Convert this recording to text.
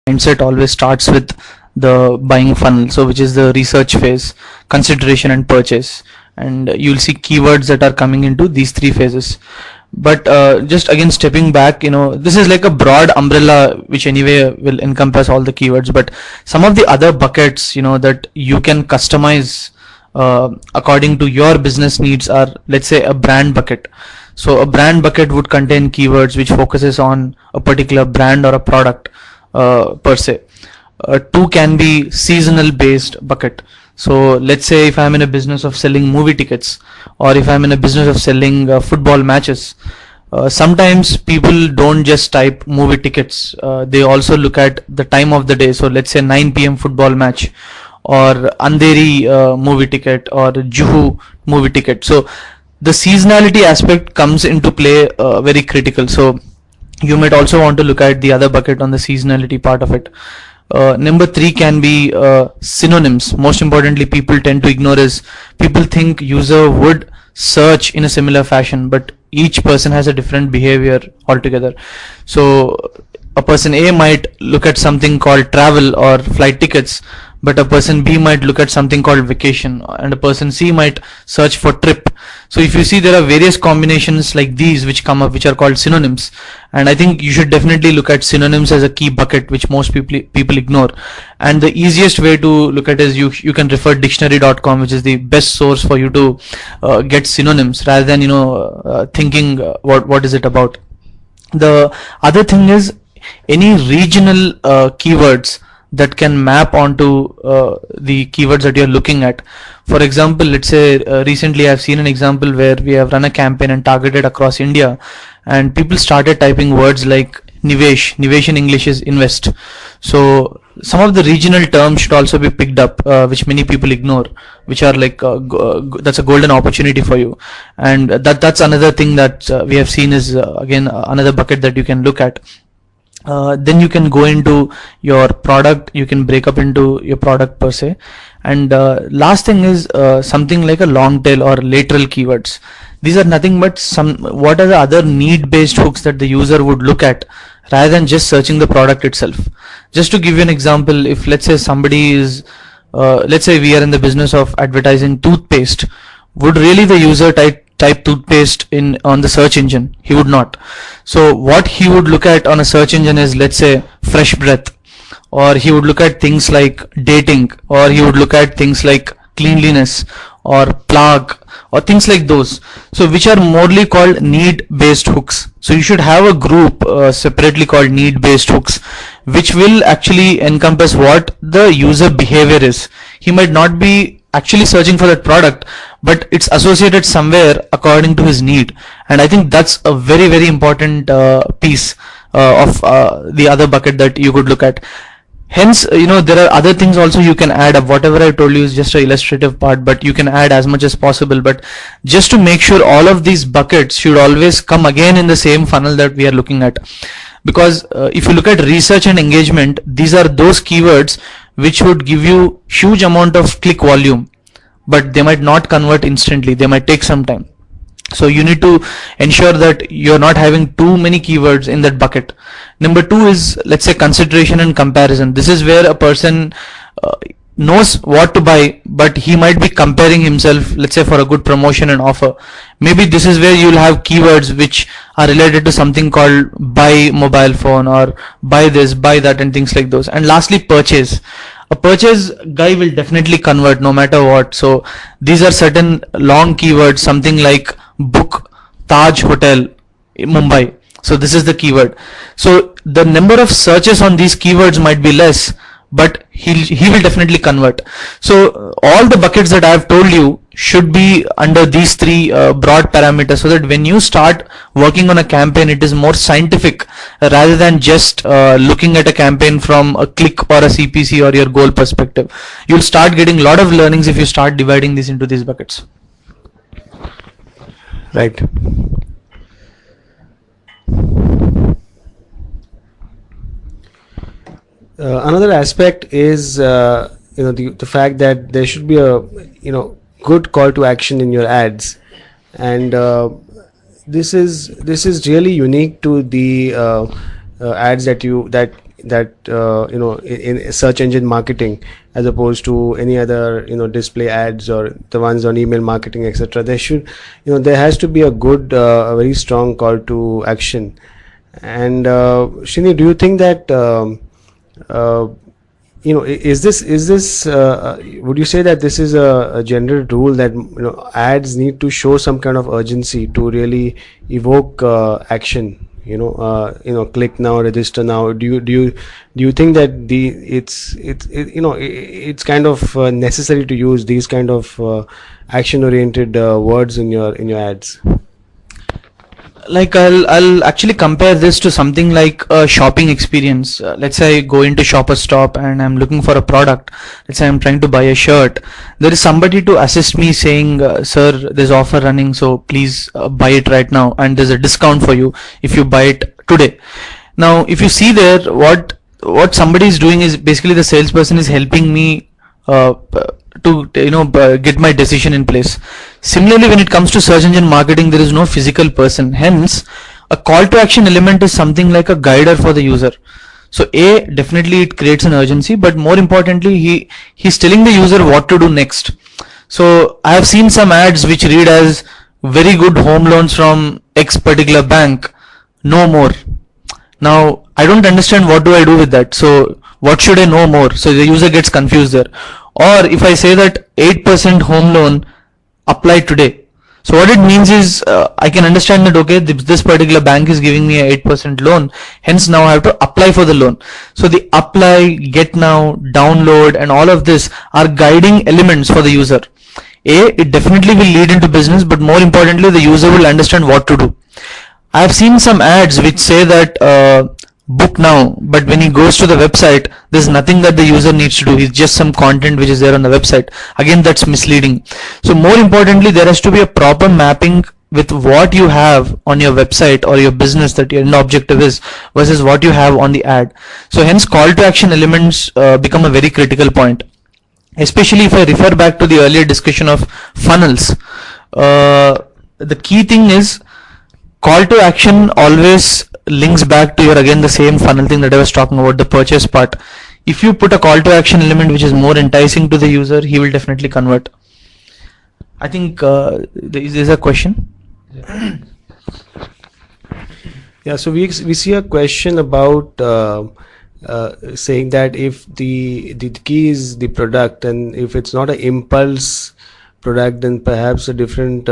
mindset always starts with the buying funnel, so which is the research phase, consideration and purchase, and you'll see keywords that are coming into these three phases. But just again stepping back, this is like a broad umbrella which anyway will encompass all the keywords, but some of the other buckets that you can customize according to your business needs are, let's say, a brand bucket. So a brand bucket would contain keywords which focuses on a particular brand or a product per se. Two can be seasonal based bucket. So let's say if I'm in a business of selling movie tickets, or if I'm in a business of selling football matches, sometimes people don't just type movie tickets, they also look at the time of the day. So let's say 9 p.m. football match, or Andheri movie ticket, or Juhu movie ticket. So the seasonality aspect comes into play very critical. So you might also want to look at the other bucket on the seasonality part of it. Number 3 can be synonyms. Most importantly, people tend to ignore is, people think user would search in a similar fashion, but each person has a different behavior altogether. So a person A might look at something called travel or flight tickets, but a person B might look at something called vacation, and a person C might search for trip. So if you see, there are various combinations like these which come up, which are called synonyms, and I think you should definitely look at synonyms as a key bucket which most people ignore. And the easiest way to look at is you can refer dictionary.com, which is the best source for you to get synonyms, rather than thinking what is it about. The other thing is any regional keywords that can map onto the keywords that you're looking at. For example, let's say recently I've seen an example where we have run a campaign and targeted across India, and people started typing words like Nivesh in English is invest. So some of the regional terms should also be picked up, which many people ignore, which are like that's a golden opportunity for you. And that's another thing that we have seen is again another bucket that you can look at. Then you can go into your product, you can break up into your product per se. And last thing is something like a long tail or lateral keywords. These are nothing but what are the other need based hooks that the user would look at rather than just searching the product itself. Just to give you an example, if let's say somebody is let's say we are in the business of advertising toothpaste, would really the user type toothpaste on the search engine? He would not. So what he would look at on a search engine is, let's say, fresh breath, or he would look at things like dating, or he would look at things like cleanliness or plug or things like those. So which are morely called need based hooks. So you should have a group separately called need based hooks, which will actually encompass what the user behavior is. He might not be actually searching for that product, but it's associated somewhere according to his need. And I think that's a very, very important piece of the other bucket that you could look at. Hence, there are other things also you can add up. Whatever I told you is just an illustrative part, but you can add as much as possible. But just to make sure all of these buckets should always come again in the same funnel that we are looking at. Because if you look at research and engagement, these are those keywords which would give you huge amount of click volume, but they might not convert instantly. They might take some time. So you need to ensure that you're not having too many keywords in that bucket. Number 2 is, let's say, consideration and comparison. This is where a person knows what to buy, but he might be comparing himself, let's say, for a good promotion and offer. Maybe this is where you'll have keywords which are related to something called buy mobile phone, or buy this, buy that, and things like those. And lastly, purchase. A purchase guy will definitely convert no matter what. So these are certain long keywords, something like book Taj Hotel in Mumbai. So this is the keyword. So the number of searches on these keywords might be less, but he will definitely convert. So all the buckets that I have told you should be under these 3 broad parameters, so that when you start working on a campaign, it is more scientific rather than just looking at a campaign from a click or a CPC or your goal perspective. You'll start getting a lot of learnings if you start dividing this into these buckets. Right. Another aspect is the fact that there should be a good call to action in your ads, and this is really unique to the ads that that in search engine marketing, as opposed to any other display ads or the ones on email marketing, etc. There should, there has to be a good, a very strong call to action. And Srini, do you think that is this would you say that this is a general rule that ads need to show some kind of urgency to really evoke action? Click now, register now. Do you think that it's kind of necessary to use these kind of action oriented words in your ads? Like I'll actually compare this to something like a shopping experience. Let's say I go into Shoppers Stop and I'm looking for a product. Let's say I'm trying to buy a shirt. There is somebody to assist me saying, sir, there's offer running, so please buy it right now, and there's a discount for you if you buy it today. Now if you see there, what somebody is doing is basically the salesperson is helping me to get my decision in place. Similarly, when it comes to search engine marketing, there is no physical person. Hence, a call to action element is something like a guider for the user. So definitely it creates an urgency, but more importantly, he's telling the user what to do next. So I have seen some ads which read as very good home loans from X particular bank, no more. Now I don't understand what do I do with that. So what should I know more? So the user gets confused there. Or if I say that 8% home loan apply today. So what it means is I can understand that, okay, this particular bank is giving me a 8% loan. Hence now I have to apply for the loan. So the apply, get now, download, and all of this are guiding elements for the user. It definitely will lead into business, but more importantly, the user will understand what to do. I have seen some ads which say that book now, but when he goes to the website, there's nothing that the user needs to do. It's just some content which is there on the website. Again, that's misleading. So more importantly, there has to be a proper mapping with what you have on your website or your business that your end objective is versus what you have on the ad. So hence call to action elements become a very critical point. Especially if I refer back to the earlier discussion of funnels. The key thing is call to action always links back to again the same funnel thing that I was talking about, the purchase part. If you put a call to action element which is more enticing to the user, he will definitely convert. I think is there a question? Yeah, so we see a question about saying that if the key is the product, and if it's not an impulse product, then perhaps a different